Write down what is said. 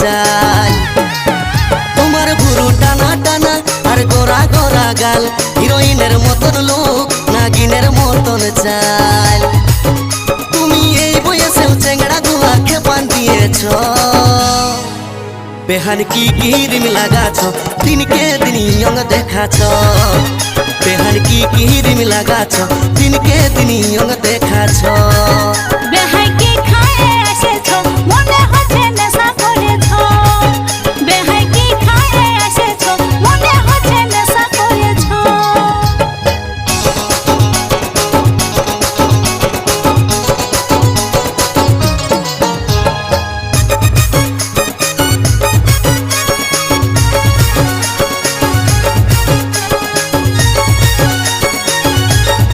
চাল। তোমার ভুরু টানা টানা আর গোরা গোরা গাল, হিরোইনের মতন লোক নাগিনের মতন চাল। তুমি এই বয়সেও চেংড়া গুলাকে বান্ধিয়েছ, বেহান কি ক্রিম লাগাছ, দিনকে দিন ইয়ং দেখাছ। বেহান কি ক্রিম লাগাছ, দিনকে দিন ইয়ং দেখাছ।